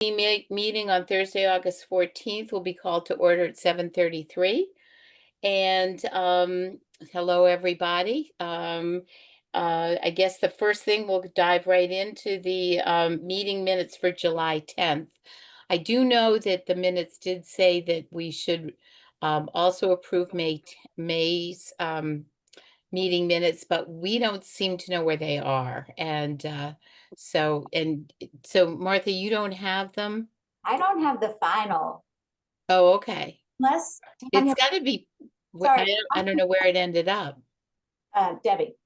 The meeting on Thursday, August 14th will be called to order at 7:33. And hello, everybody. I guess the first thing we'll dive right into the meeting minutes for July 10th. I do know that the minutes did say that we should also approve May's meeting minutes, but we don't seem to know where they are. And so Martha, you don't have them? I don't have the final, Oh, okay. unless It's Tanya, got to be. sorry, I don't know where it ended up. Debbie,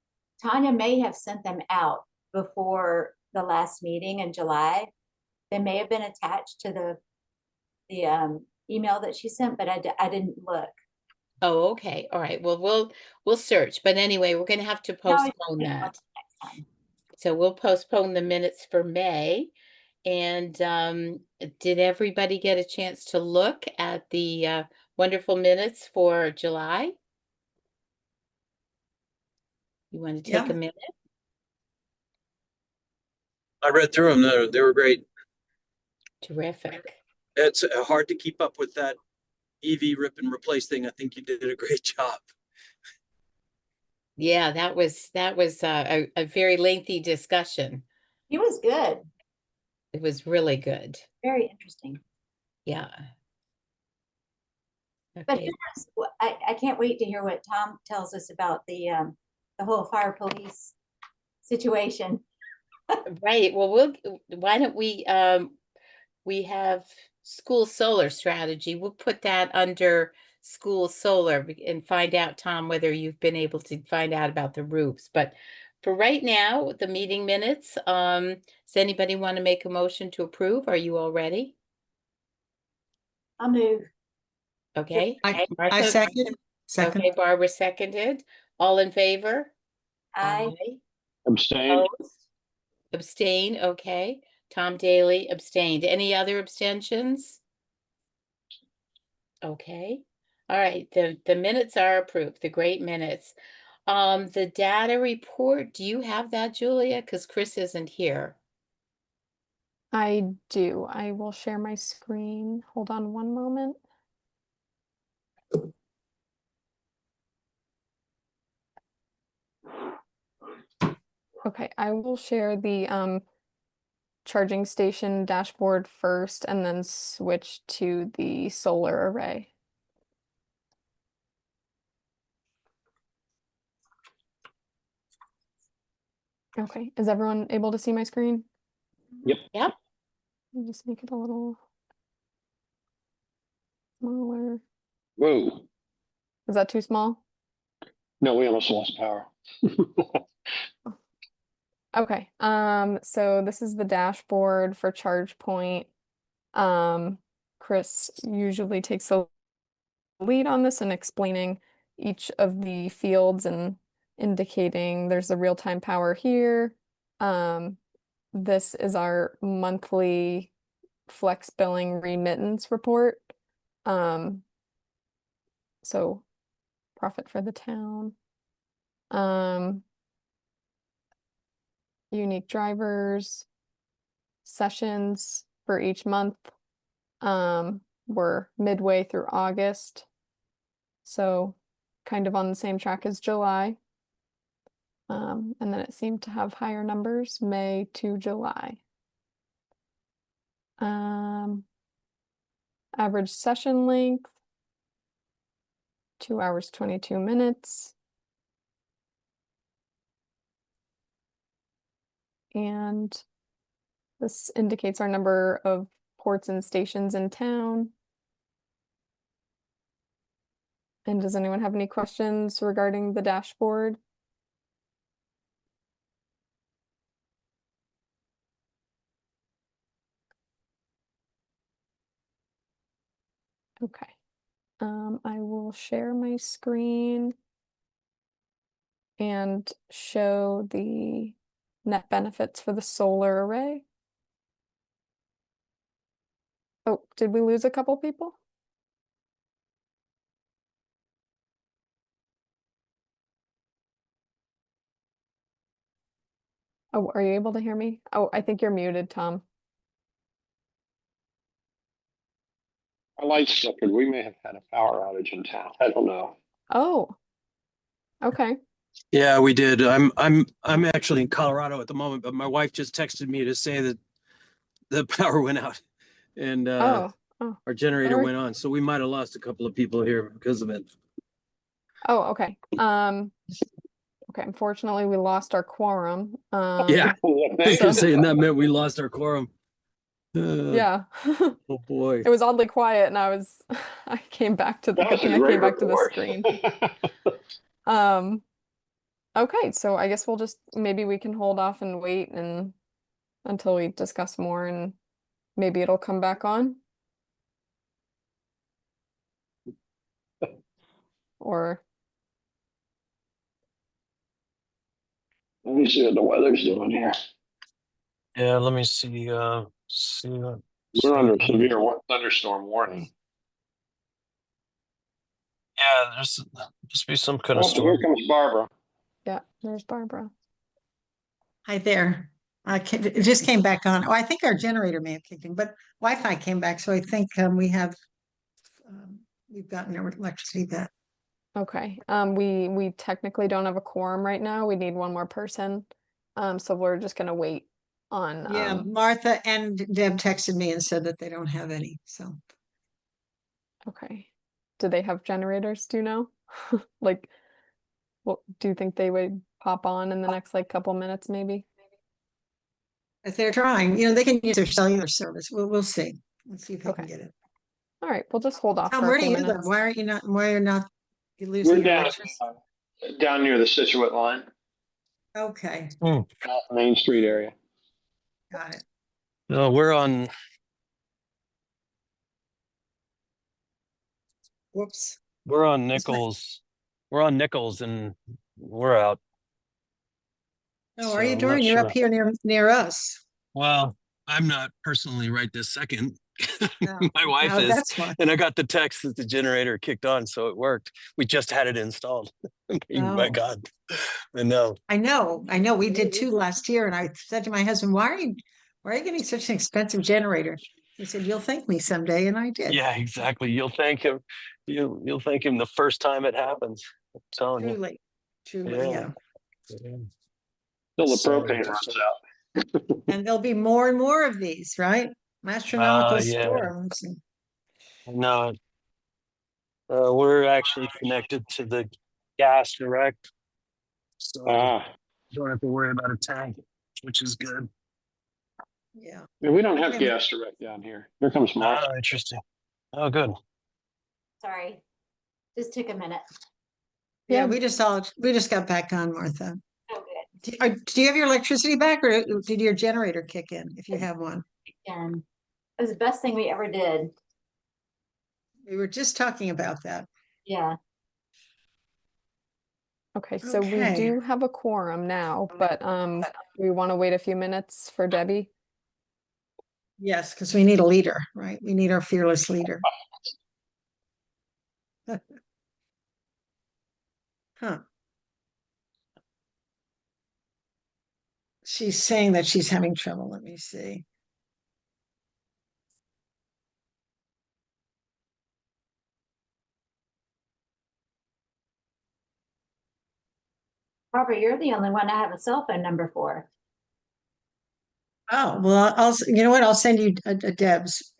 Tanya may have sent them out before the last meeting in July. They may have been attached to the email that she sent, but I didn't look. Oh, okay. All right. Well, we'll search. But anyway, we're going to have to No, it's postpone okay. that. Next time. So we'll postpone the minutes for May. And did everybody get a chance to look at the wonderful minutes for July? You want to take a Yeah, minute? I read through them. They were great. Terrific. It's hard to keep up with that EV rip and replace thing. I think you did a great job. Yeah, that was a very lengthy discussion. He was good, It was really good. very interesting. Yeah. But Okay. I can't wait to hear what Tom tells us about the whole fire police situation. Right. Well, why don't we have school solar strategy. We'll put that under school solar and find out, Tom, whether you've been able to find out about the roofs. But for right now, the meeting minutes, does anybody want to make a motion to approve? Are you all ready? I'll move. Okay. I Martha? second. Okay, Barbara seconded. All in favor? I Aye. Abstain. Opposed? Abstain, okay. Tom Daly abstained. Any other abstentions? Okay. All right, the minutes are approved, the great minutes. The data report, do you have that, Julia? Because Chris isn't here. I do. I will share my screen. Hold on one moment. Okay, I will share the charging station dashboard first and then switch to the solar array. Okay, is everyone able to see my screen? Yep. Yep. Let me just make it a little smaller. Whoa. Is that too small? No, we almost lost power. Okay, so this is the dashboard for ChargePoint. Chris usually takes the lead on this and explaining each of the fields and indicating there's a real-time power here. This is our monthly flex billing remittance report. So profit for the town. Unique drivers, sessions for each month. We're midway through August, so kind of on the same track as July. And then it seemed to have higher numbers, May to July. Average session length, 2 hours, 22 minutes. And this indicates our number of ports and stations in town. And does anyone have any questions regarding the dashboard? Okay. I will share my screen and show the net benefits for the solar array. Oh, did we lose a couple people? Oh, are you able to hear me? Oh, I think you're muted, Tom. Our lights flickered. We may have had a power outage in town. I don't know. Oh, okay. Yeah, we did. I'm actually in Colorado at the moment, but my wife just texted me to say that the power went out and Oh, oh, our generator sorry. went on. So we might have lost a couple of people here because of it. Oh, okay. Okay, unfortunately, we lost our quorum. Yeah. I was So- gonna say, and that meant we lost our quorum. Yeah. Oh boy. It was oddly quiet and I came back to the, That good was a thing I great came back to the report. screen. Okay, so I guess maybe we can hold off and wait until we discuss more and maybe it'll come back on. Or, Let me see what the weather's doing here. Yeah, let me see. See what. We're under severe thunderstorm warning. Yeah, there's must be some kind Oh, here comes Barbara. yeah, there's Barbara. Hi there. It just came back on. Oh, I think our generator may have kicked in, but Wi-Fi came back, so I think we've gotten our electricity back. Okay, we technically don't have a quorum right now. We need one more person. So we're just gonna wait on, Yeah, Martha and Deb texted me and said that they don't have any, so. okay. Do they have generators? Do you know? Like, what do you think they would pop on in the next like couple minutes, maybe? If they're trying, they can use their cellular service. We'll see. Let's see if they can Okay. get it. All right, we'll just hold off Tom, for where a do few you live? minutes. Why are not you We're losing your down, electricity? down near the Situate line, Okay, Main Street area. got it. No, Whoops. we're on That's right. Nichols. We're on Nichols and we're out. Oh, So are you I'm not doing? You're up sure. here near us. Well, I'm not personally right this second. Oh, My wife oh, is, that's why. and I got the text that the generator kicked on, so it worked. We just had it installed. My Oh. God, I know. I know. We did two last year, and I said to my husband, why are you getting such an expensive generator? He said, you'll thank me someday, and I did. Yeah, exactly. You'll thank him. You'll thank him the first time it happens. I'm telling you. Truly, yeah. Yeah. Till the So- propane runs out. And there'll be more and more of these, right? Astronomical Yeah. storms. No, we're actually connected to the gas direct, so don't have to worry about a tank, which is good. Yeah. We don't have Okay. gas direct down here. Here comes Martha. Oh, interesting. Oh, good. Sorry. Just took a minute. Yeah, Yeah. we just got back on, Martha. So good. Do you have your electricity back, or did your generator kick in, if you have one? And it was the best thing we ever did. We were just talking about that. Yeah. Okay, so we Okay. do have a quorum now, but we want to wait a few minutes for Debbie. Yes, because we need a leader, right? We need our fearless leader. Huh. She's saying that she's having trouble. Let me see. Barbara, you're the only one I have a cell phone number for. Oh, well, you know what? I'll send you a Deb's.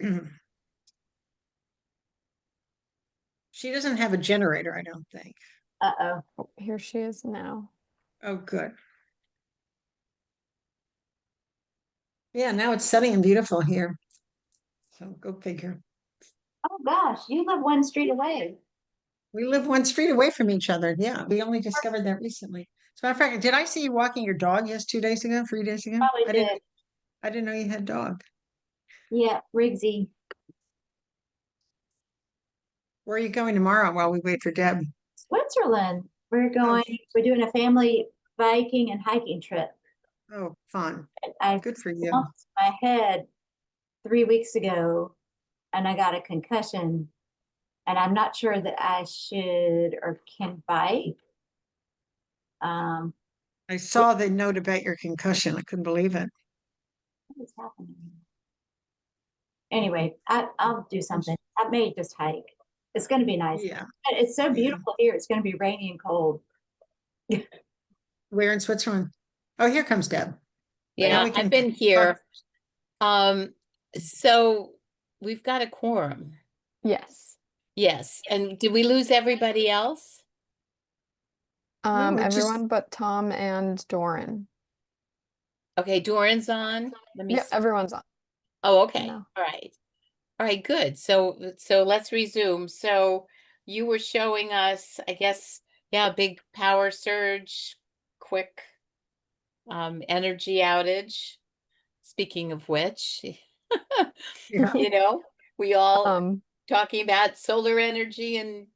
She doesn't have a generator, I don't think. Uh-oh. Oh, here she is now. Oh, good. Yeah, now it's sunny and beautiful here. So go figure. Oh gosh, you live one street away. We live one street away from each other. Yeah, we only discovered that recently. As a matter of fact, did I see you walking your dog 3 days ago? Probably did. I didn't know you had a dog. Yeah, Rigsy. Where are you going tomorrow while we wait for Deb? Switzerland. We're doing a family biking and hiking trip. Oh, fun. I Good for you. bumped my head 3 weeks ago and I got a concussion. And I'm not sure that I should or can bike. I saw the note about your concussion. I couldn't believe it. What is happening? Anyway, I'll do something. I may just hike. It's gonna be nice. Yeah. But it's so beautiful here. It's gonna be rainy and cold. Where in Switzerland? Oh, here comes Deb. Yeah, we can I've been here. So we've got a quorum. Yes. Yes, and did we lose everybody else? No, it just- Everyone but Tom and Doran. Okay, Doran's on. Let me. Yeah, everyone's on. Oh, okay. No. All right. All right, good. So let's resume. So you were showing us, I guess, yeah, big power surge, quick energy outage. Speaking of which, Yeah. you know, we all Um, talking about solar energy and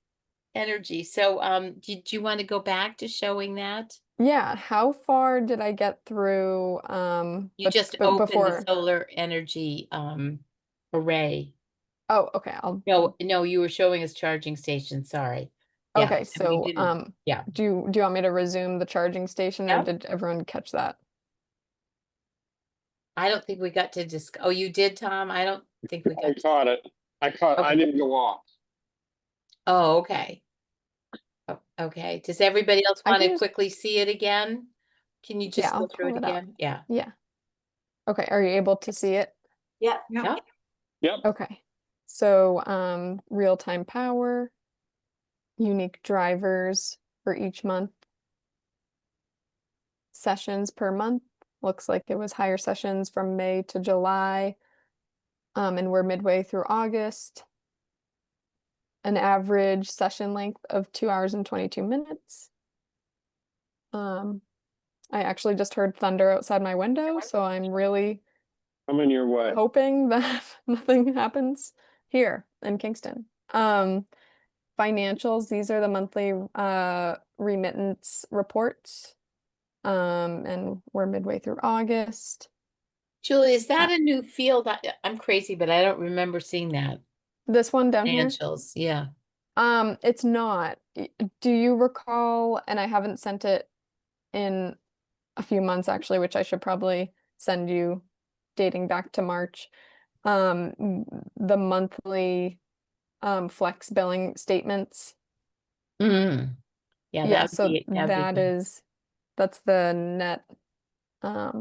energy. So did you want to go back to showing that? yeah, how far did I get through You just opened the before? solar energy array. Oh, okay. I'll No, you were showing us charging stations, sorry. Yeah, Okay, and we so didn't- yeah. do you want me to resume the charging station or Yeah. did everyone catch that? I don't think we got to oh, you did, Tom? I don't think we I got to. caught it. I Okay. didn't go off. Oh, okay. Okay, does everybody else I want can to just- quickly see it again? Can you just Yeah, go I'll through pull it it up. again? Yeah. Yeah. Okay, are you able to see it? Yep. Yeah. Yep. Okay. So real-time power, unique drivers for each month, sessions per month. Looks like it was higher sessions from May to July. And we're midway through August. An average session length of 2 hours and 22 minutes. I actually just heard thunder outside my window, so I'm really Coming your way. hoping that nothing happens here in Kingston. Financials, these are the monthly remittance reports. And we're midway through August. Julie, is that a new field? I'm crazy, but I don't remember seeing that. This one down here. Financials, yeah. It's not. Do you recall, and I haven't sent it in a few months actually, which I should probably send you dating back to March. The monthly flex billing statements. Mm. Yeah, Yeah, that would so be that'd be that good. that's the net I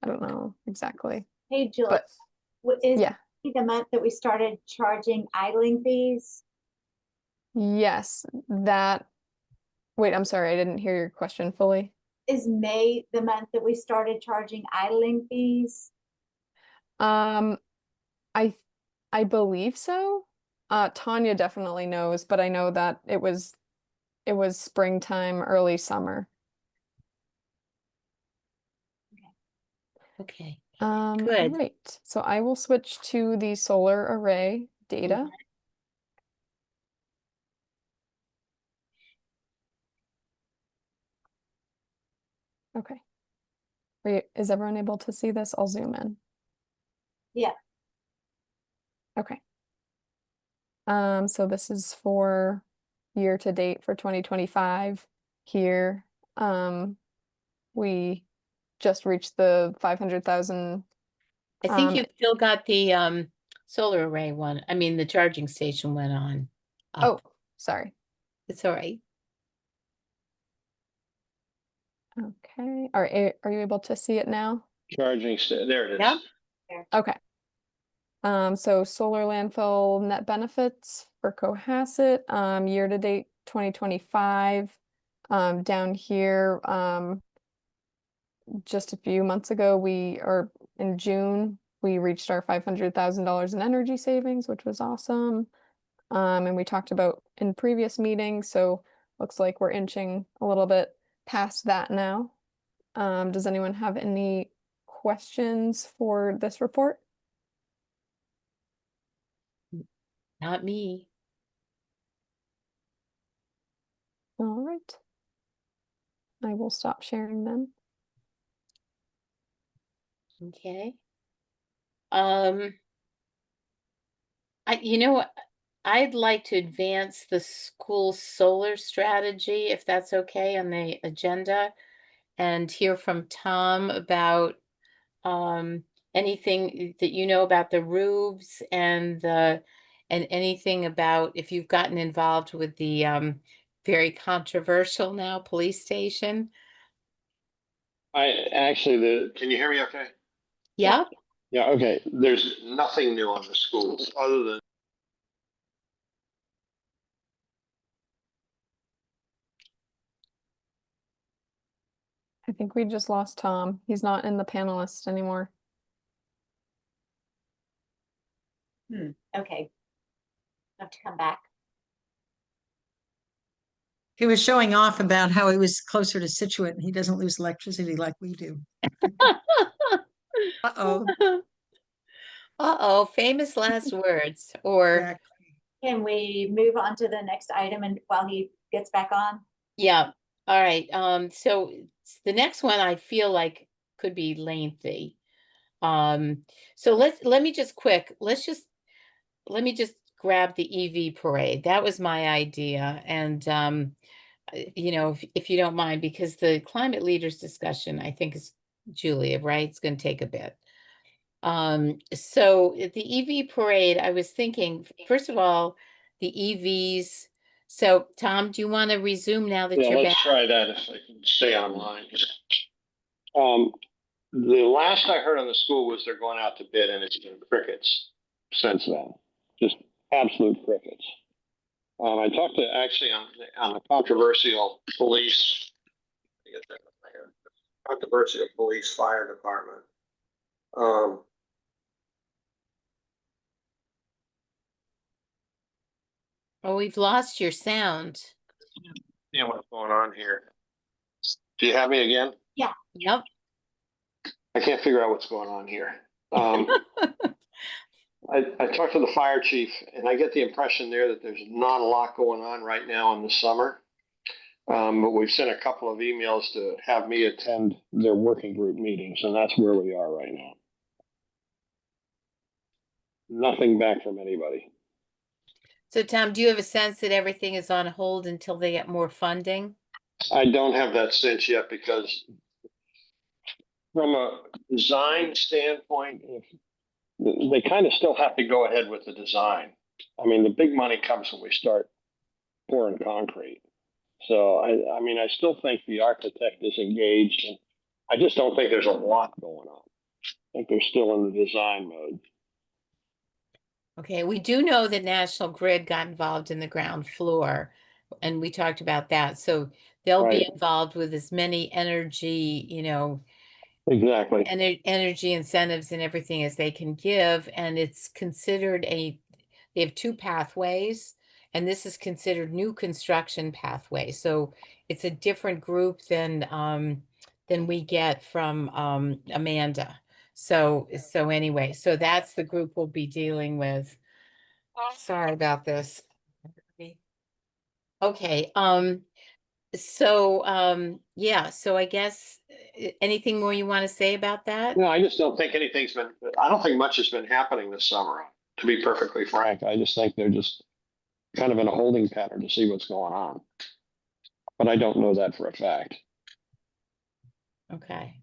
don't know exactly. Hey, Jill, But is yeah. the month that we started charging idling fees? Yes, that wait, I'm sorry, I didn't hear your question fully. Is May the month that we started charging idling fees? I I believe so. Tanya definitely knows, but I know that it was springtime, early summer. Okay. All Good. right. So I will switch to the solar array data. Okay. Is everyone able to see this? I'll zoom in. Yeah. Okay. So this is for year to date for 2025 here. We just reached the 500,000. I think you've still got the solar array one. I mean, the charging station went on. Oh, up. sorry. It's all right. Okay. Are you able to see it now? Charging there it is. Yeah. Okay. So solar landfill net benefits for Cohasset, year to date 2025. Down here, just a few months ago, or in June, we reached our $500,000 in energy savings, which was awesome. And we talked about in previous meetings, so looks like we're inching a little bit past that now. Does anyone have any questions for this report? Not me. All right. I will stop sharing then. Okay. You know what? I'd like to advance the school solar strategy, if that's okay, on the agenda, and hear from Tom about anything that you know about the roofs and anything about if you've gotten involved with the very controversial now police station? Can you hear me okay? Yeah. Yeah, okay. There's nothing new on the schools other than I think we just lost Tom. He's not in the panelist anymore. Okay. Have to come back. He was showing off about how he was closer to Situate and he doesn't lose electricity like we do. Uh-oh. Uh-oh, famous last words, or Exactly. Can we move on to the next item and while he gets back on? yeah. All right. So the next one I feel like could be lengthy. So let me just let me just grab the EV parade. That was my idea. And you know, if you don't mind, because the climate leaders discussion, I think is Julia, right? It's going to take a bit. So the EV parade, I was thinking, first of all, the EVs. So Tom, do you want to resume now that Yeah, you're let's back? try that if I can stay online. Um, the last I heard on the school was they're going out to bid and it's been crickets since then. Just absolute crickets. I talked to actually on the controversial police. Let me get that up here. Controversial police fire department. Oh, we've lost your sound. Yeah, what's going on here? Do you have me again? Yep. I can't figure out what's going on here. I talked to the fire chief and I get the impression there that there's not a lot going on right now in the summer. But we've sent a couple of emails to have me attend their working group meetings, and that's where we are right now. Nothing back from anybody. So Tom, do you have a sense that everything is on hold until they get more funding? I don't have that sense yet because from a design standpoint, they kind of still have to go ahead with the design. I mean, the big money comes when we start pouring concrete. So I mean, I still think the architect is engaged, and I just don't think there's a lot going on. I think they're still in the design mode. Okay, we do know that National Grid got involved in the ground floor, and we talked about that. So they'll be Right. involved with as many energy, you know, Exactly. energy incentives and everything as they can give. And it's considered they have two pathways, and this is considered new construction pathway. So it's a different group than we get from Amanda. So anyway, so that's the group we'll be dealing with. Sorry about this. Okay, so yeah, so I guess anything more you want to say about that? No, I just don't think I don't think much has been happening this summer, to be perfectly frank. I just think they're just kind of in a holding pattern to see what's going on. But I don't know that for a fact. Okay.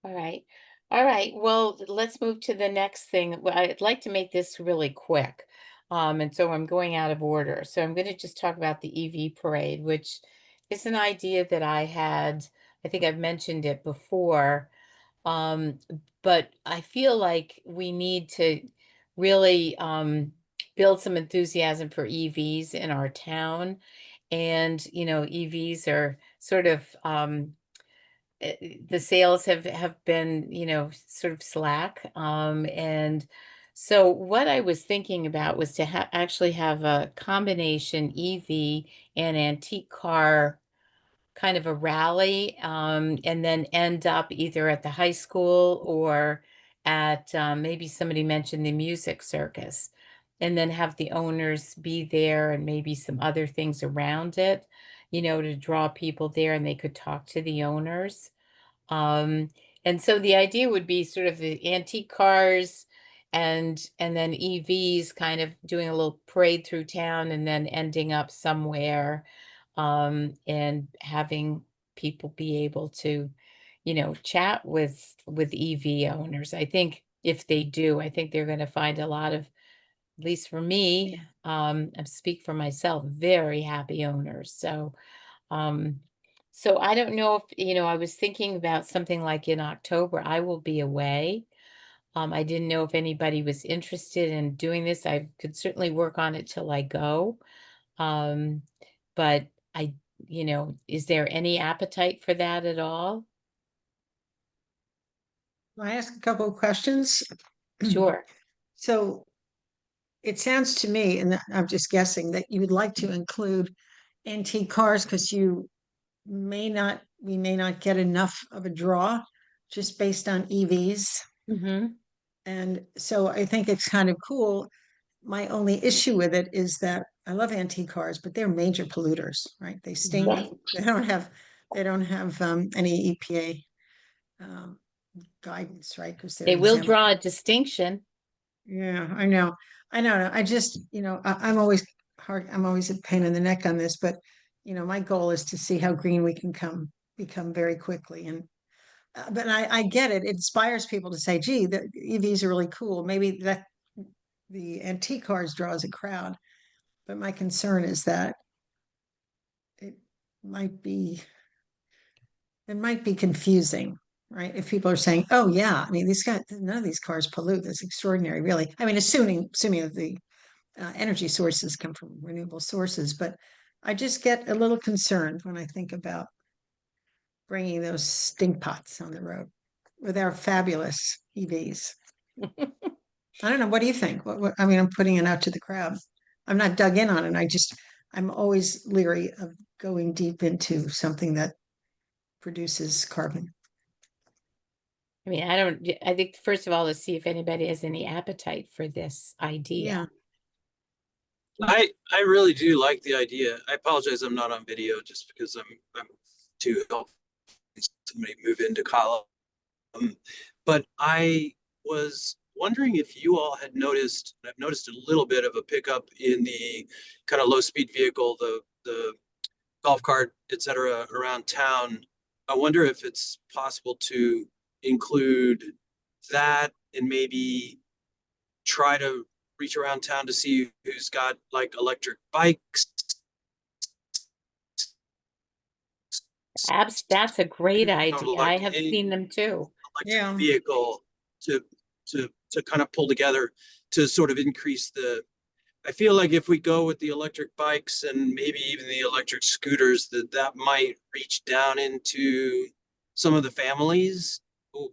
All right. All right. Well, let's move to the next thing. Well, I'd like to make this really quick. And so I'm going out of order. So I'm going to just talk about the EV parade, which is an idea that I had. I think I've mentioned it before. Um, but I feel like we need to really build some enthusiasm for EVs in our town. And, you know, EVs are sort of the sales have been, you know, sort of slack. And so what I was thinking about was to actually have a combination EV and antique car kind of a rally, and then end up either at the high school or at maybe somebody mentioned the music circus, and then have the owners be there and maybe some other things around it, you know, to draw people there and they could talk to the owners. Um, and so the idea would be sort of the antique cars and then EVs kind of doing a little parade through town and then ending up somewhere and having people be able to, chat with EV owners. I think if they do, I think they're going to find a lot of, at least for me, I speak for myself, very happy owners. So, so I don't know if, I was thinking about something like in October, I will be away. I didn't know if anybody was interested in doing this. I could certainly work on it till I go. Um, but is there any appetite for that at all? Can I ask a couple of questions? Sure. So it sounds to me, and I'm just guessing, that you would like to include antique cars because we may not get enough of a draw just based on EVs. Mm-hmm. And so I think it's kind of cool. My only issue with it is that I love antique cars, but they're major polluters, right? They stink. Yeah. They don't have any EPA guidance, right? Because They will draw a distinction. Yeah, I know. I just, I'm always I'm always a pain in the neck on this, but my goal is to see how green we can become very quickly. And but I get it. It inspires people to say, gee, the EVs are really cool. Maybe that the antique cars draws a crowd. But my concern is that it might be confusing, right? If people are saying, "Oh yeah, I mean, none of these cars pollute. That's extraordinary, really." I mean, assuming that the energy sources come from renewable sources, but I just get a little concerned when I think about bringing those stink pots on the road with our fabulous EVs. I don't know. What do you think? I mean, I'm putting it out to the crowd. I'm not dug in on it. I'm always leery of going deep into something that produces carbon. I mean, I think first of all, let's see if anybody has any appetite for this idea. I really do like the idea. I apologize I'm not on video just because I'm too helping somebody move into column. But I was wondering if you all had noticed, I've noticed a little bit of a pickup in the kind of low speed vehicle, the golf cart, etc. around town. I wonder if it's possible to include that and maybe try to reach around town to see who's got like electric bikes. That's a great idea. I like have any seen them too. electric vehicle to kind of pull together to sort of increase I feel like if we go with the electric bikes and maybe even the electric scooters, that might reach down into some of the families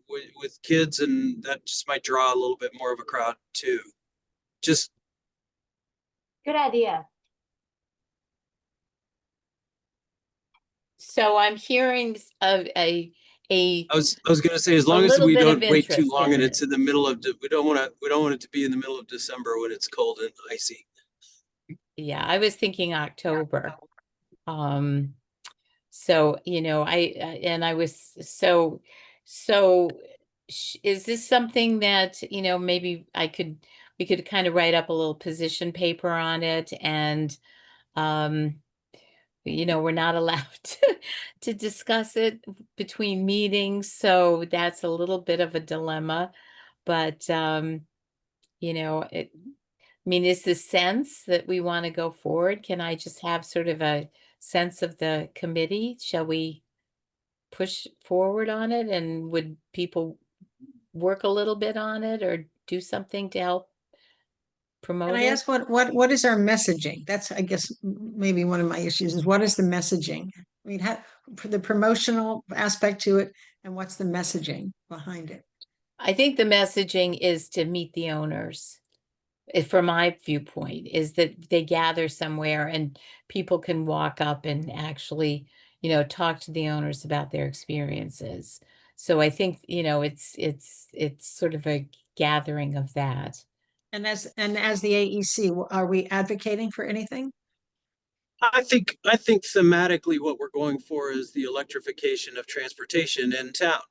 with kids, and that just might draw a little bit more of a crowd too. Just Good idea. So I'm hearing of a I was going to say, as long as little we bit don't of wait too interest long in and it. it's in the middle of, we don't want it to be in the middle of December when it's cold and icy. Yeah, I was thinking October. So, I was is this something that, maybe we could kind of write up a little position paper on it and, we're not allowed to discuss it between meetings. So that's a little bit of a dilemma, but, is the sense that we want to go forward? Can I just have sort of a sense of the committee? Shall we push forward on it? And would people work a little bit on it or do something to help promote Can I it? ask what is our messaging? That's, I guess, maybe one of my issues is what is the messaging? I mean, for the promotional aspect to it, and what's the messaging behind it? I think the messaging is to meet the owners. From my viewpoint, is that they gather somewhere and people can walk up and actually, talk to the owners about their experiences. So I think, it's sort of a gathering of that. And as the AEC, are we advocating for anything? I think thematically what we're going for is the electrification of transportation in town.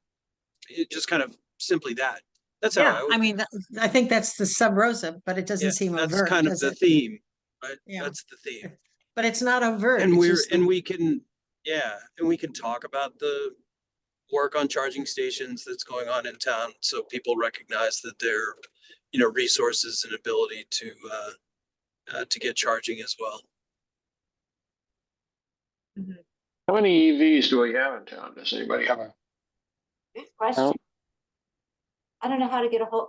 It just kind of simply that. That's how I mean, I think that's the sub rosa, but it doesn't seem that's overt. kind of the theme, right? Yeah. That's the theme. But it's not overt. And we can talk about the work on charging stations that's going on in town, so people recognize that there, resources and ability to get charging as well. How many EVs do we have in town? Does anybody have a? Good question. I don't know how to get a hold,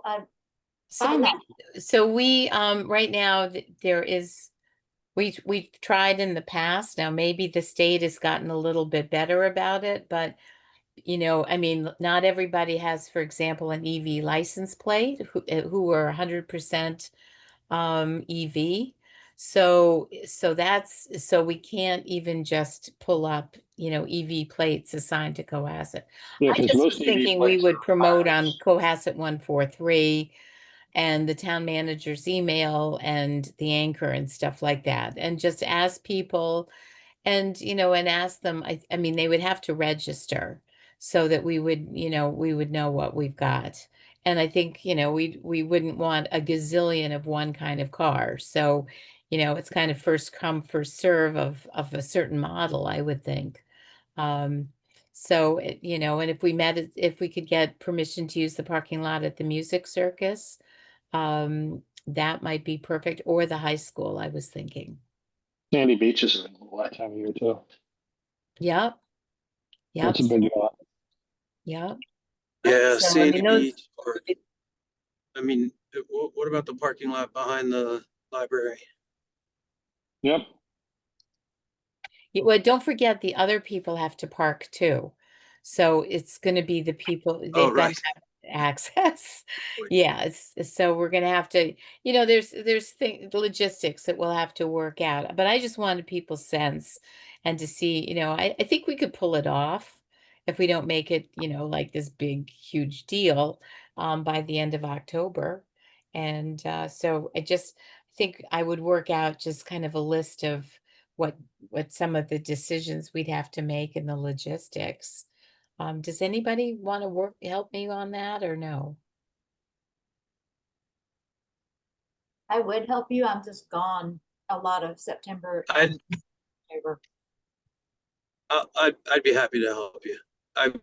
So find that. we right now there is, we've tried in the past. Now maybe the state has gotten a little bit better about it, but I mean, not everybody has, for example, an EV license plate who are 100% EV. So we can't even just pull up, EV plates assigned to Cohasset. Yeah, I 'cause just most was EV thinking we plates would are promote on hybrids. Cohasset 143 and the town manager's email and the anchor and stuff like that, and just ask people and, and ask them, I mean, they would have to register so that we would know what we've got. And I think, we wouldn't want a gazillion of one kind of car. So, it's kind of first come, first serve of a certain model, I would think. Um, so, and if we could get permission to use the parking lot at the music circus, that might be perfect, or the high school, I was thinking. Sandy Beach is available that time of year too. Yep. Yep. That's a big lot. Yep. Yeah, So, I Sandy mean, those, Beach, or, what about the parking lot behind the library? Yep. well, don't forget the other people have to park too. So it's going to be the people, they've got Right. to have access. Yeah, so we're going to have to, there's logistics that we'll have to work out. But I just wanted people's sense and to see, I think we could pull it off if we don't make it, like this big, huge deal by the end of October. And so I just think I would work out just kind of a list of what some of the decisions we'd have to make in the logistics. Does anybody want to help me on that or no? I would help you. I'm just gone a lot of September I'd, and October. I'd be happy to help you. I'm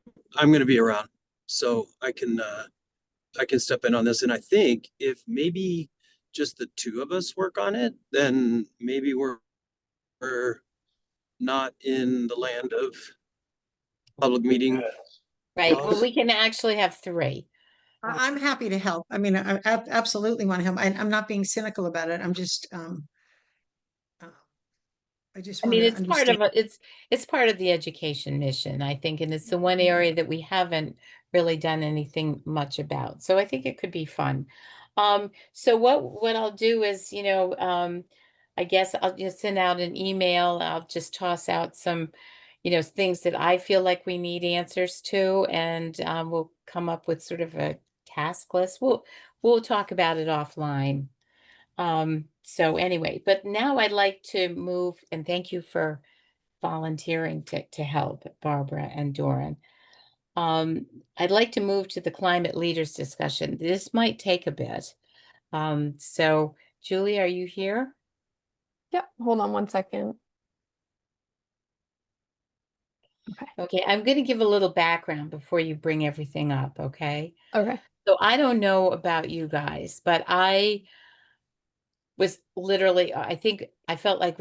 going to be around, so I can step in on this. And I think if maybe just the two of us work on it, then maybe we're not in the land of public meeting. Right. Well, Well, we can actually have three. I'm happy to help. I mean, I absolutely want to help. I'm not being cynical about it. I'm just, I just I want mean, to it's part of understand. it's part of the education mission, I think, and it's the one area that we haven't really done anything much about. So I think it could be fun. So what I'll do is, I guess I'll just send out an email. I'll just toss out some, things that I feel like we need answers to, and we'll come up with sort of a task list. We'll talk about it offline. So anyway, but now I'd like to move, and thank you for volunteering to help, Barbara and Doran. I'd like to move to the climate leaders discussion. This might take a bit. So Julie, are you here? Yep, hold on one second. Okay, I'm going to give a little background before you bring everything up, okay? Okay. So I don't know about you guys, but I was literally, I think I felt like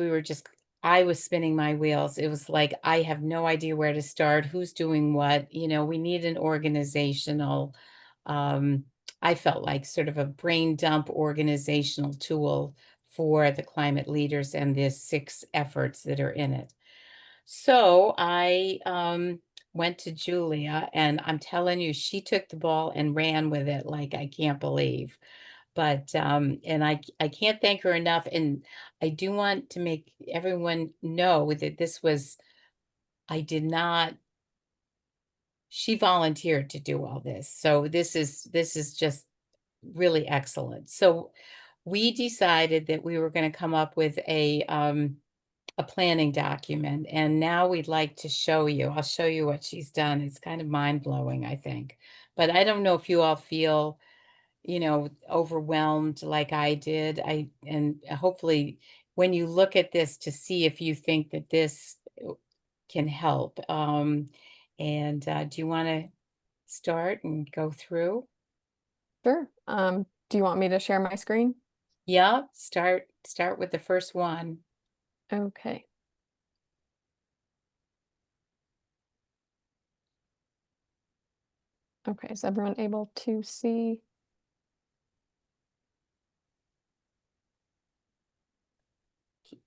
I was spinning my wheels. It was like, I have no idea where to start, who's doing what, we need an organizational, um, I felt like sort of a brain dump organizational tool for the climate leaders and the 6 efforts that are in it. So I went to Julia, and I'm telling you, she took the ball and ran with it like I can't believe. But and I can't thank her enough. And I do want to make everyone know that I did not, she volunteered to do all this. So this is just really excellent. So we decided that we were going to come up with a planning document, and now we'd like to show you. I'll show you what she's done. It's kind of mind-blowing, I think. But I don't know if you all feel, overwhelmed like I did. And hopefully when you look at this to see if you think that this can help. And do you want to start and go through? Sure. Do you want me to share my screen? Yeah, start with the first one. Okay. Okay, is everyone able to see?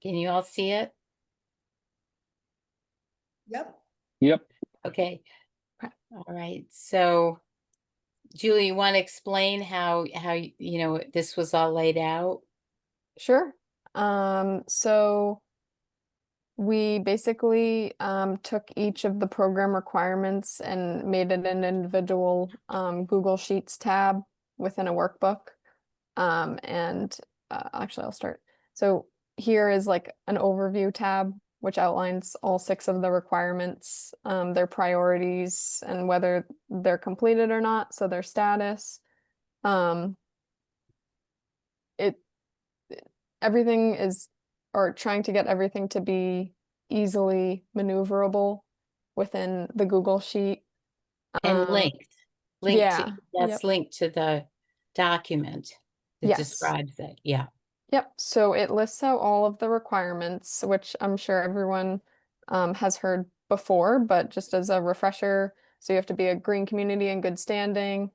Can you all see it? Yep. Yep. Okay. Okay. All right. So, Julie, you want to explain how this was all laid out? Sure. So we basically took each of the program requirements and made it an individual Google Sheets tab within a workbook. And actually, I'll start. So here is like an overview tab, which outlines all 6 of the requirements, their priorities, and whether they're completed or not, so their status. It everything is, or trying to get everything to be easily maneuverable within the Google Sheet. And Um, linked, yeah, that's yep. linked to the document that Yes. describes it. Yeah. Yep, so it lists out all of the requirements, which I'm sure everyone has heard before, but just as a refresher, so you have to be a green community in good standing,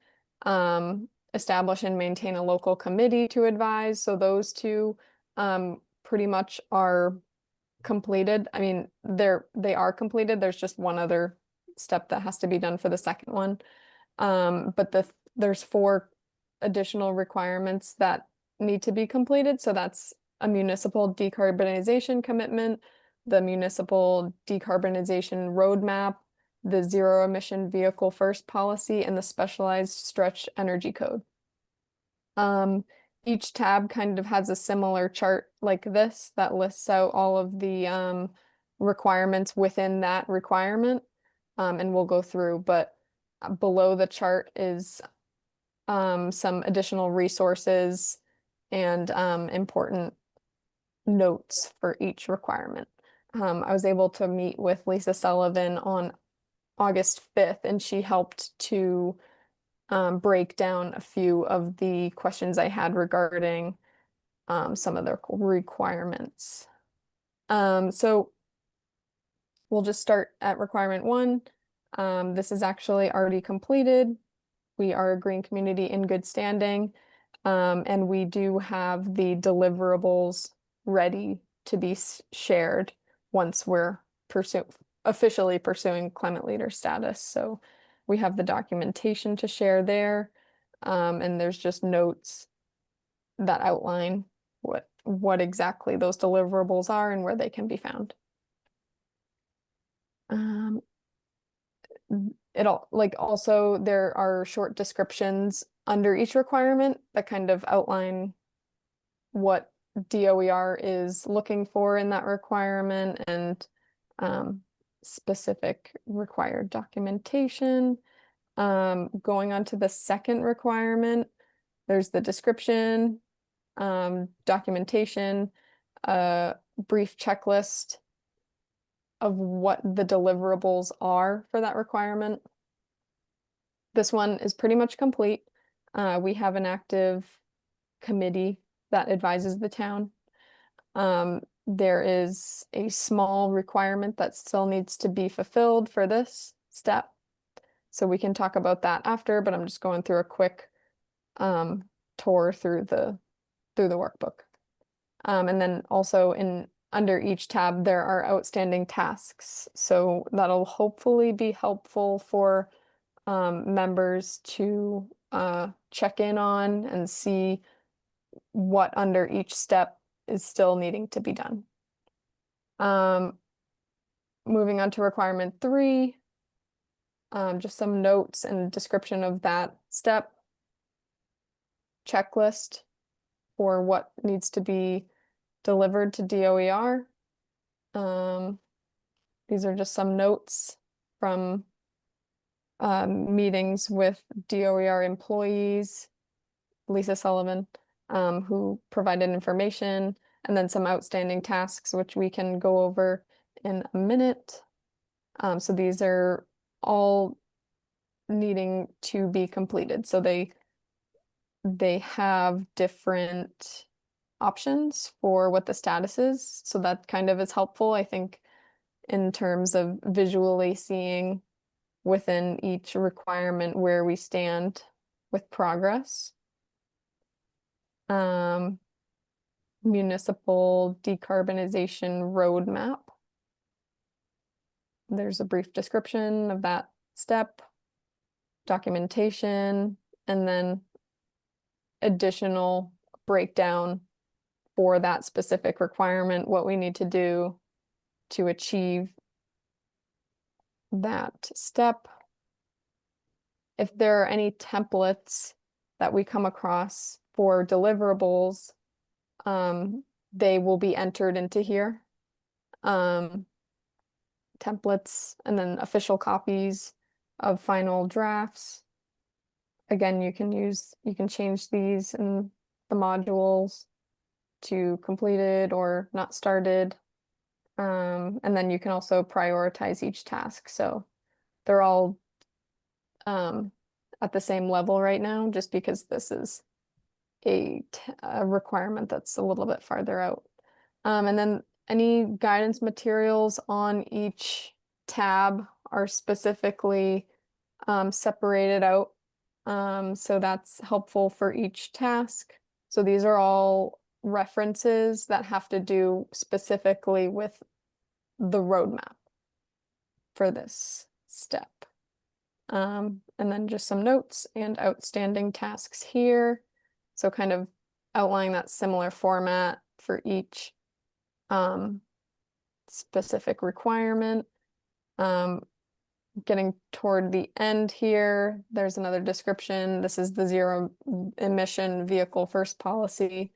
establish and maintain a local committee to advise. So those 2 pretty much are completed. I mean, they are completed. There's just one other step that has to be done for the second one. But there's 4 additional requirements that need to be completed. So that's a municipal decarbonization commitment, the municipal decarbonization roadmap, the zero emission vehicle first policy, and the specialized stretch energy code. Each tab kind of has a similar chart like this that lists out all of the requirements within that requirement. And we'll go through, but below the chart is some additional resources and important notes for each requirement. I was able to meet with Lisa Sullivan on August 5th, and she helped to break down a few of the questions I had regarding some of the requirements. So we'll just start at requirement 1. This is actually already completed. We are a green community in good standing, and we do have the deliverables ready to be shared once we're officially pursuing climate leader status. So we have the documentation to share there, and there's just notes that outline what exactly those deliverables are and where they can be found. It'll like also there are short descriptions under each requirement that kind of outline what DOER is looking for in that requirement and specific required documentation. Going on to the second requirement, there's the description, documentation, a brief checklist of what the deliverables are for that requirement. This one is pretty much complete. We have an active committee that advises the town. There is a small requirement that still needs to be fulfilled for this step. So we can talk about that after, but I'm just going through a quick tour through the workbook. And then also under each tab, there are outstanding tasks. So that'll hopefully be helpful for members to check in on and see what under each step is still needing to be done. Moving on to requirement 3, just some notes and description of that step. Checklist for what needs to be delivered to DOER. These are just some notes from meetings with DOER employees, Lisa Sullivan, who provided information, and then some outstanding tasks, which we can go over in a minute. So these are all needing to be completed. So they have different options for what the status is. So that kind of is helpful, I think, in terms of visually seeing within each requirement where we stand with progress. Municipal decarbonization roadmap. There's a brief description of that step, documentation, and then additional breakdown for that specific requirement, what we need to do to achieve that step. If there are any templates that we come across for deliverables, they will be entered into here. Templates and then official copies of final drafts. Again, you can change these in the modules to completed or not started. And then you can also prioritize each task. So they're all at the same level right now, just because this is a requirement that's a little bit farther out. And then any guidance materials on each tab are specifically separated out. So that's helpful for each task. So these are all references that have to do specifically with the roadmap for this step. And then just some notes and outstanding tasks here. So kind of outlining that similar format for each specific requirement. Getting toward the end here, there's another description. This is the zero emission vehicle first policy.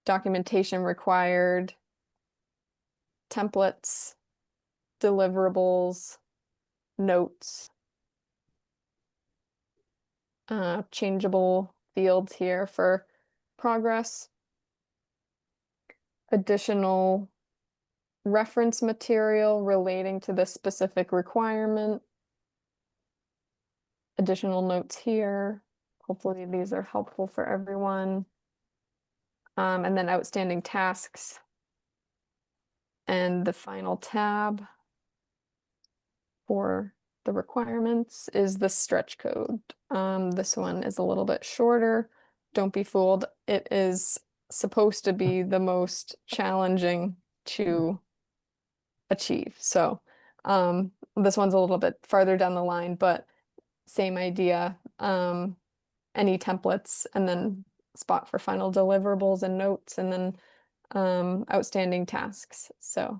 Documentation required, templates, deliverables, notes, changeable fields here for progress, additional reference material relating to this specific requirement, additional notes here. Hopefully these are helpful for everyone. And then outstanding tasks. And the final tab for the requirements is the stretch code. This one is a little bit shorter. Don't be fooled. It is supposed to be the most challenging to achieve. So this one's a little bit farther down the line, but same idea. Any templates and then spot for final deliverables and notes, and then outstanding tasks. So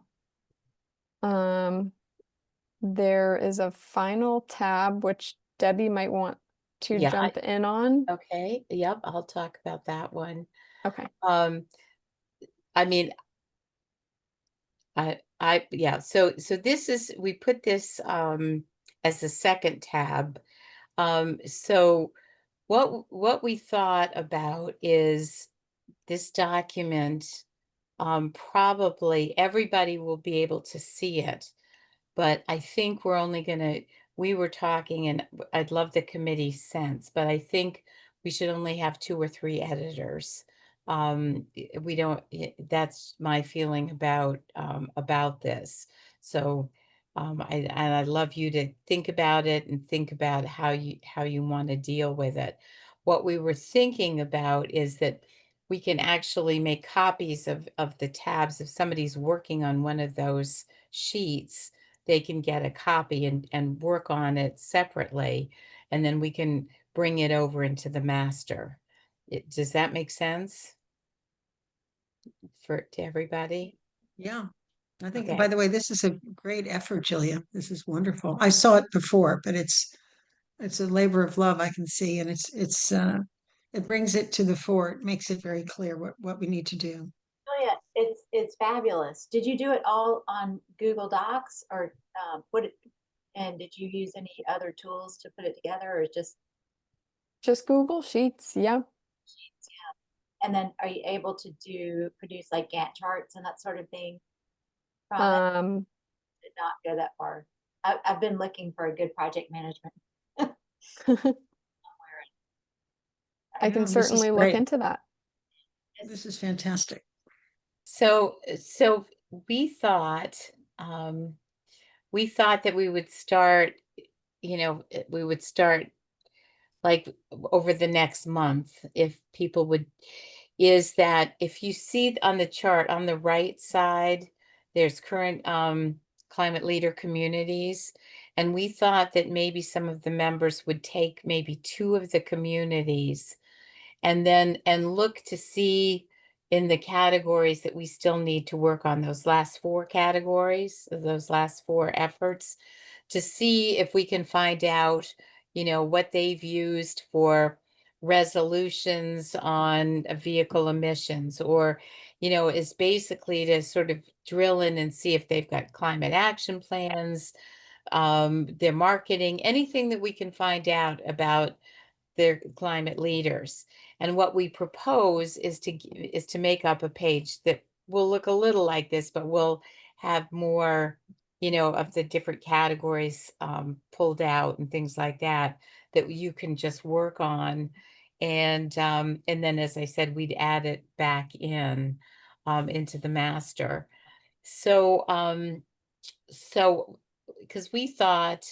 there is a final tab which Debbie might want to Yeah, jump in on. Okay, yep, I'll talk about that one. Okay. I mean, yeah, so this is, we put this as the second tab. So what we thought about is this document, probably everybody will be able to see it, but I think we're only gonna, we were talking, and I'd love the committee sense, but I think we should only have 2 or 3 editors. We don't, that's my feeling about this. So I'd love you to think about it and think about how you want to deal with it. What we were thinking about is that we can actually make copies of the tabs. If somebody's working on one of those sheets, they can get a copy and work on it separately, and then we can bring it over into the master. Does that make sense to everybody? Yeah. I think, Okay. by the way, this is a great effort, Julia. This is wonderful. I saw it before, but it's a labor of love, I can see, and it brings it to the fore. It makes it very clear what we need to do. Oh yeah, it's fabulous. Did you do it all on Google Docs or and did you use any other tools to put it together, or Just Google Sheets, yeah. Sheets? Yeah. And then are you able to produce like Gantt charts and that sort of thing from it? Did not go that far. I've been looking for a good project management. I can know, this is certainly look great. into that. This is fantastic. So we thought that we would start, we would start like over the next month, if people would, is that if you see on the chart on the right side, there's current climate leader communities. And we thought that maybe some of the members would take maybe 2 of the communities and look to see in the categories that we still need to work on, those last 4 categories, those last 4 efforts, to see if we can find out, what they've used for resolutions on vehicle emissions, or, is basically to sort of drill in and see if they've got climate action plans, their marketing, anything that we can find out about their climate leaders. And what we propose is to make up a page that will look a little like this, but will have more, of the different categories pulled out and things like that you can just work on. And then, as I said, we'd add it back into the master. So because we thought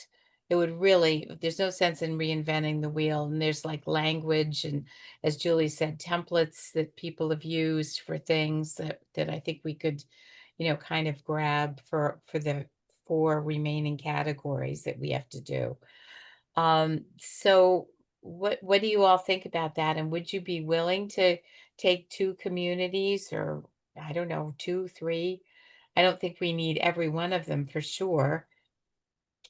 it would really, there's no sense in reinventing the wheel, and there's like language and, as Julie said, templates that people have used for things that I think we could, kind of grab for the 4 remaining categories that we have to do. So what do you all think about that? And would you be willing to take 2 communities, or I don't know, 2, 3? I don't think we need every one of them for sure,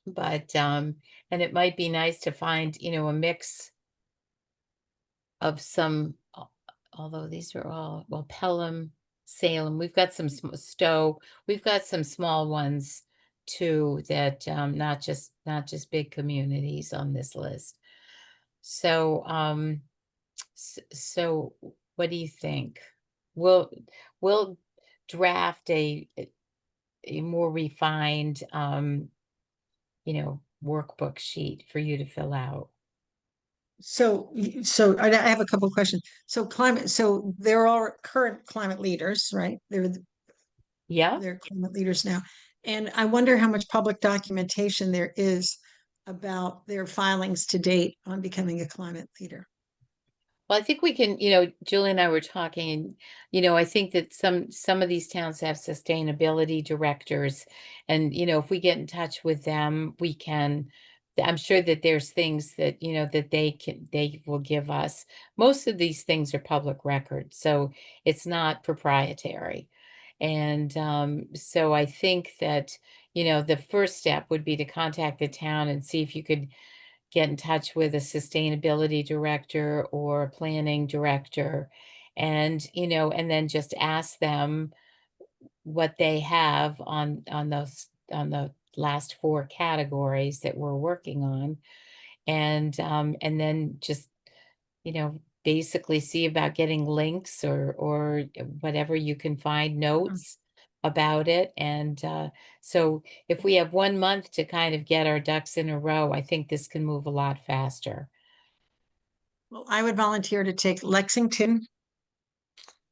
but and it might be nice to find, a mix of some, although these are all, well, Pelham, Salem, we've got some Stowe, we've got some small ones too, that not just big communities on this list. So so what do you think? We'll draft a more refined workbook sheet for you to fill out. So I have a couple of questions. So they're all current climate leaders, right? Yeah. They're climate leaders now. And I wonder how much public documentation there is about their filings to date on becoming a climate leader. Well, I think we can, Julie and I were talking, and, I think that some of these towns have sustainability directors. And, if we get in touch with them, we can, I'm sure that there's things that, that they will give us. Most of these things are public record, so it's not proprietary. And so I think that, the first step would be to contact the town and see if you could get in touch with a sustainability director or a planning director, and then just ask them what they have on the last 4 categories that we're working on, and then just, basically see about getting links or whatever you can find, notes about it. And so if we have 1 month to kind of get our ducks in a row, I think this can move a lot faster. Well, I would volunteer to take Lexington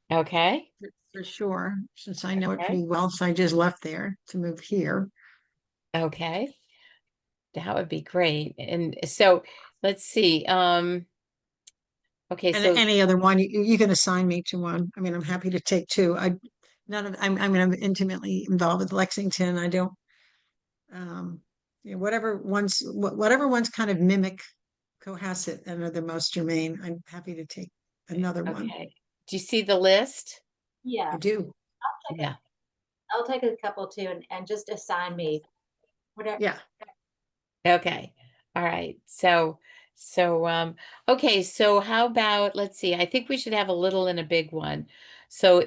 Okay. for sure, since I know it Okay. pretty well. So I just left there to move here. Okay. That would be great. And so let's see. Okay, And so any other one, you can assign me to one. I mean, I'm happy to take 2. I'm intimately involved with Lexington. I don't, whatever ones kind of mimic Cohasset and are the most germane, I'm happy to take another one. okay. Do you see the list? Yeah, I do. Yeah. I'll take a couple too and just assign me whatever. Yeah. Okay. All right. Okay, so how about, let's see, I think we should have a little and a big one. So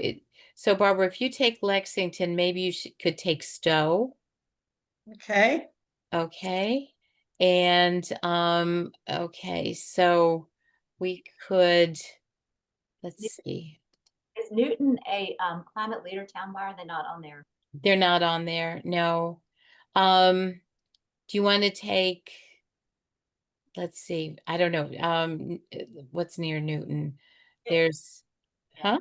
Barbara, if you take Lexington, maybe you could take Stowe. Okay. Okay. And okay, so we could, let's see. Is Newton a climate leader town? Why are they not on there? They're not on there. No. Um Do you want to take, let's see, I don't know, what's near Newton? There's, huh?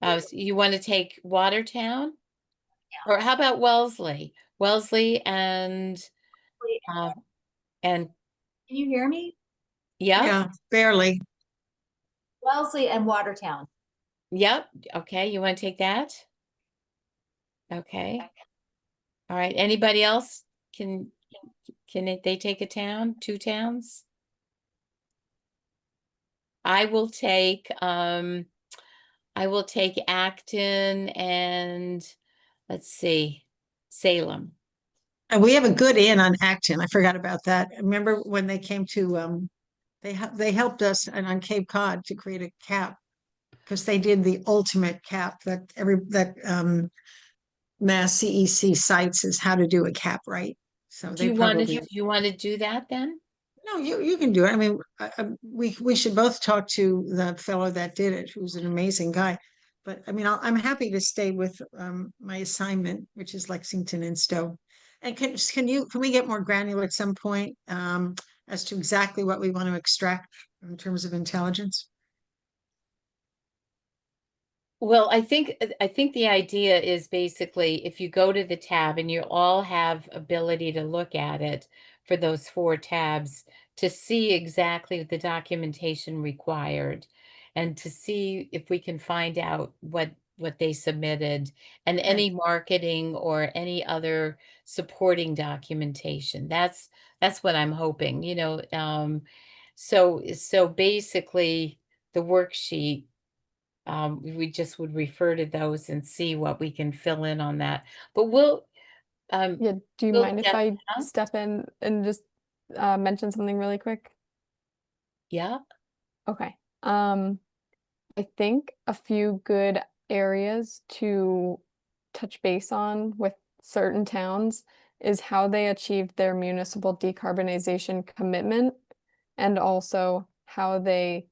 So you want to take Watertown? Or how about Wellesley? Wellesley and, uh, and, Can you hear me? yeah, Yeah, barely. Wellesley and Watertown. yep, okay, you want to take that? Okay. All right, anybody else? They take a town, 2 towns? I will take Acton and, let's see, Salem. And we have a good inn on Acton. I forgot about that. Remember when they came to they helped us and on Cape Cod to create a cap because they did the ultimate cap that Mass CEC cites is how to do a cap right. So Do they you want to, probably do that then? no, you can do it. I mean, we should both talk to the fellow that did it, who's an amazing guy. But I mean, I'm happy to stay with my assignment, which is Lexington and Stowe. And can we get more granular at some point as to exactly what we want to extract in terms of intelligence? Well, I think the idea is basically if you go to the tab and you all have ability to look at it for those 4 tabs to see exactly the documentation required and to see if we can find out what they submitted and any marketing or any other supporting documentation. That's what I'm hoping, so basically the worksheet, we just would refer to those and see what we can fill in on that. But Yeah, do you we'll mind if get- I huh? step in and just mention something really quick? Yeah, Okay. I think a few good areas to touch base on with certain towns is how they achieved their municipal decarbonization commitment and also how they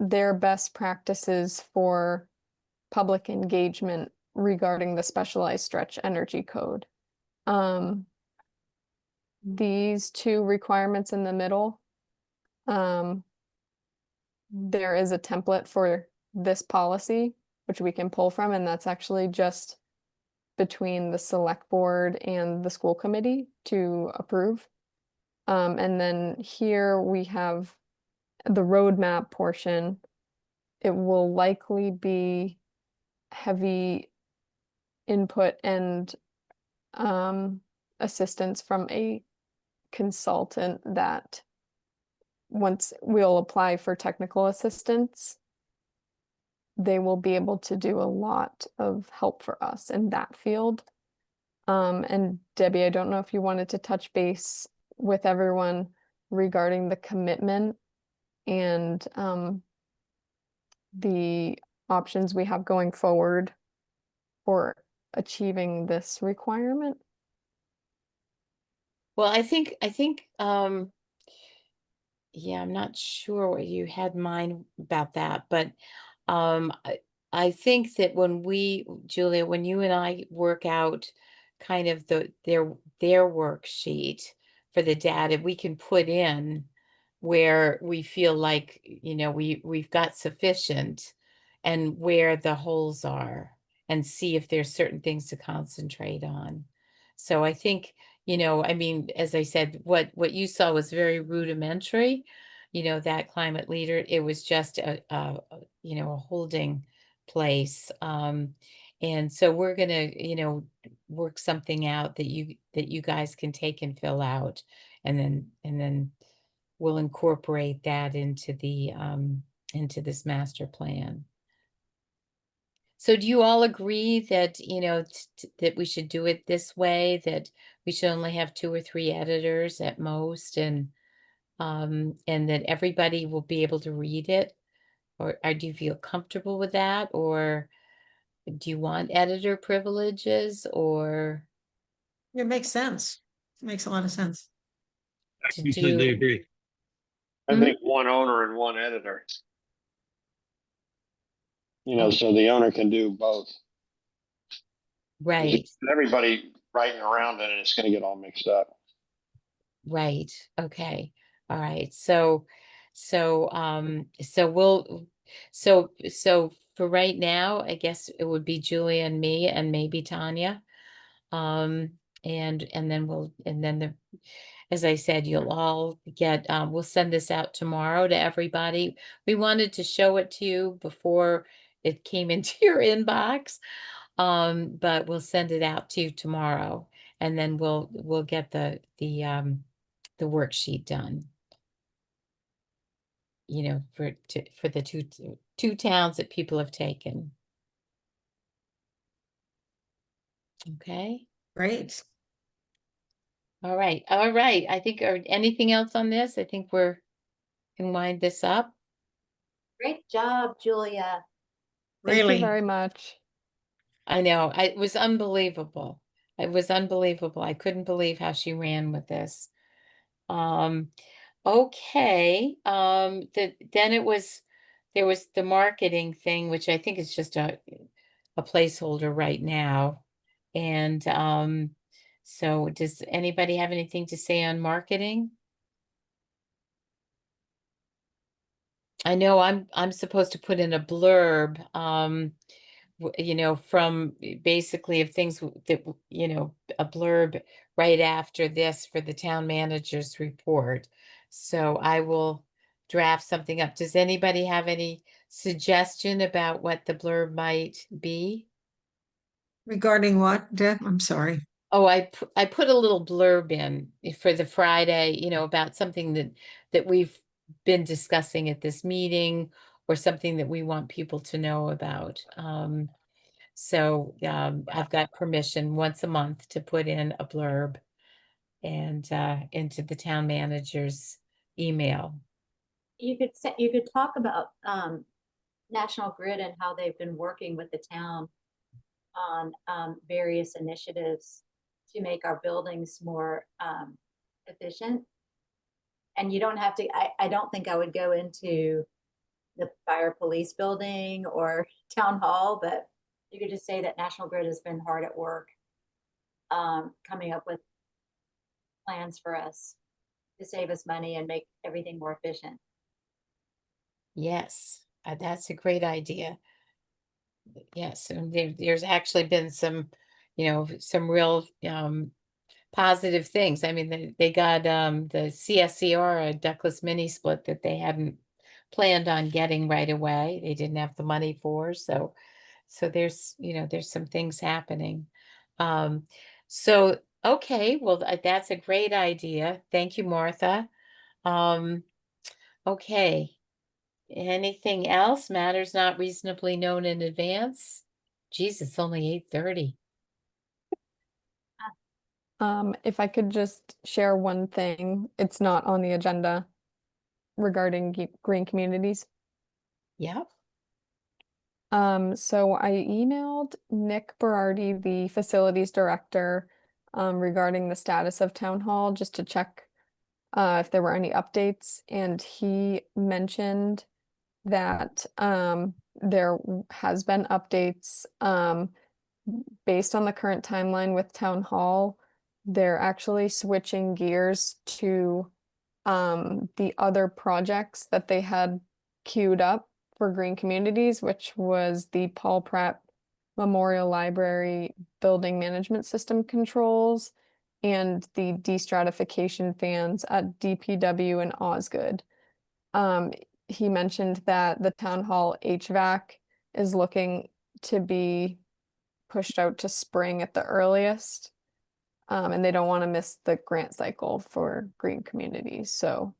their best practices for public engagement regarding the specialized stretch energy code. These 2 requirements in the middle, there is a template for this policy, which we can pull from, and that's actually just between the select board and the school committee to approve. And then here we have the roadmap portion. It will likely be heavy input and assistance from a consultant that once we'll apply for technical assistance, they will be able to do a lot of help for us in that field. And Debbie, I don't know if you wanted to touch base with everyone regarding the commitment and the options we have going forward for achieving this requirement. well, I think, yeah, I'm not sure what you had in mind about that, but um, I think that Julia, when you and I work out kind of their worksheet for the data, we can put in where we feel like, we've got sufficient and where the holes are and see if there's certain things to concentrate on. So I think, I mean, as I said, what you saw was very rudimentary, that climate leader, it was just a holding place. And so we're gonna, work something out that you guys can take and fill out, and then we'll incorporate that into into this master plan. So do you all agree that, that we should do it this way, that we should only have 2 or 3 editors at most, and that everybody will be able to read it? Or do you feel comfortable with that? Or do you want editor privileges or It makes sense. It makes a lot of sense. I to completely do? agree. I Mhm. think one owner and one editor. So the owner can do both. Right. Everybody writing around it and it's gonna get all mixed up. Right, okay, all right, so for right now, I guess it would be Julia and me and maybe Tanya. Um, and then as I said, you'll all get, we'll send this out tomorrow to everybody. We wanted to show it to you before it came into your inbox. But we'll send it out to you tomorrow, and then we'll get the worksheet done. You know, for the two towns that people have taken. Okay. Great. All right. All right. I think, anything else on this? I think can wind this up. Great job, Julia. Thank you Really. very much. I know. It was unbelievable. It was unbelievable. I couldn't believe how she ran with this. Okay. Then there was the marketing thing, which I think is just a placeholder right now. And so does anybody have anything to say on marketing? I know I'm supposed to put in a blurb, you know, from basically of things that, you know, a blurb right after this for the town manager's report. So I will draft something up. Does anybody have any suggestion about what the blurb might be? Regarding what, Deb? I'm sorry. Oh, I put a little blurb in for the Friday, you know, about something that we've been discussing at this meeting, or something that we want people to know about. So I've got permission once a month to put in a blurb and into the town manager's email. You could talk about National Grid and how they've been working with the town on various initiatives to make our buildings more efficient. And you don't have to, I don't think I would go into the fire police building or town hall, but you could just say that National Grid has been hard at work coming up with plans for us to save us money and make everything more efficient. Yes, that's a great idea. Yes, and there's actually been some, you know, some real positive things. I mean, they got the CSCR, a ductless mini split that they hadn't planned on getting right away. They didn't have the money for, so there's, you know, there's some things happening. Um, so okay, well, that's a great idea. Thank you, Martha. Okay. Anything else? Matters not reasonably known in advance? Geez, it's only 8:30. If I could just share one thing, it's not on the agenda regarding green communities. Yep. So I emailed Nick Berardi, the facilities director, regarding the status of town hall, just to check if there were any updates, and he mentioned that there has been updates. Based on the current timeline with town hall, they're actually switching gears to the other projects that they had queued up for green communities, which was the Paul Pratt Memorial Library building management system controls and the destratification fans at DPW and Osgood. He mentioned that the town hall HVAC is looking to be pushed out to spring at the earliest. And they don't want to miss the grant cycle for green communities. So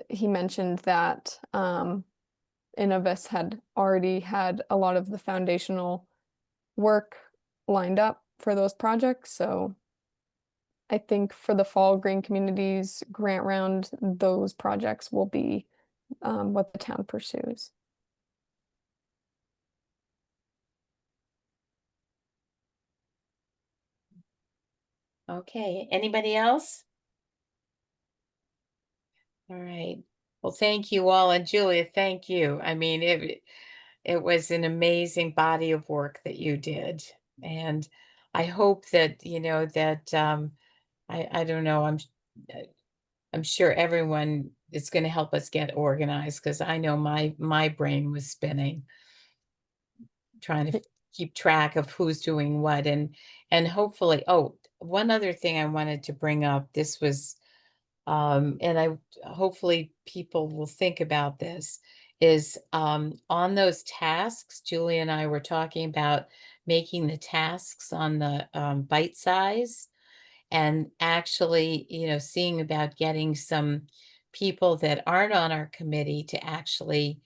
he mentioned that Innovis had already had a lot of the foundational work lined up for those projects. So I think for the fall green communities grant round, those projects will be what the town pursues. Okay, anybody else? All right. Well, thank you all. And Julia, thank you. I mean, it was an amazing body of work that you did. And I hope that, that, I don't know, I'm sure everyone is going to help us get organized, because I know my brain was spinning trying to keep track of who's doing what, and hopefully, oh, one other thing I wanted to bring up, this was and I hopefully people will think about this, is on those tasks, Julie and I were talking about making the tasks on the bite size, and actually, seeing about getting some people that aren't on our committee to actually,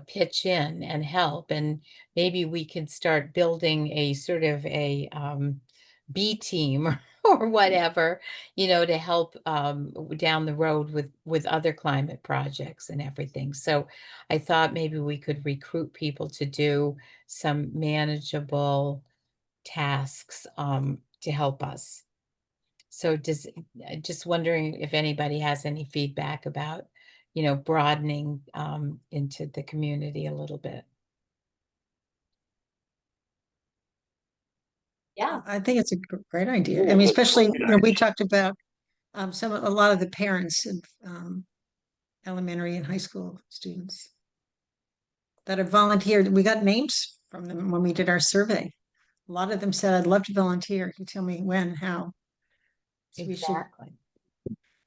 pitch in and help. And maybe we could start building a sort of a B team or whatever, to help down the road with other climate projects and everything. So I thought maybe we could recruit people to do some manageable tasks to help us. So just wondering if anybody has any feedback about, broadening into the community a little bit. Yeah, I think it's a great idea. Yeah, I mean, but- especially, we talked about a lot of the parents of elementary and high school students that have volunteered. We got names from them when we did our survey. A lot of them said, I'd love to volunteer. You tell me when, how. So Exactly.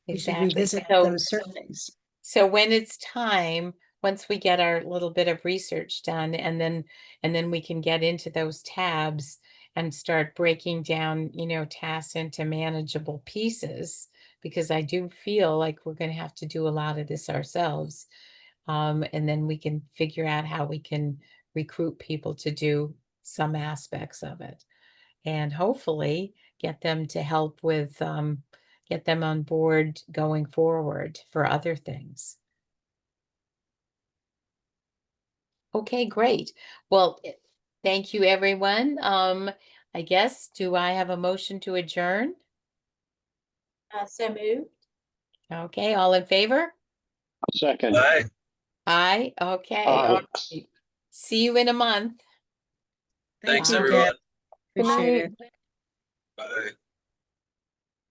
we should Exactly. revisit So, those surveys. so when it's time, once we get our little bit of research done, and then we can get into those tabs and start breaking down, tasks into manageable pieces, because I do feel like we're going to have to do a lot of this ourselves. And then we can figure out how we can recruit people to do some aspects of it, and hopefully get them to help with, get them on board going forward for other things. Okay, great. Well, thank you, everyone. I guess, do I have a motion to adjourn? so moved. Okay, all in favor? Second. Bye. Aye, okay, all Aye. right. See you in a month. Thanks, you, Deb. everyone. Good Appreciate night. it. Bye.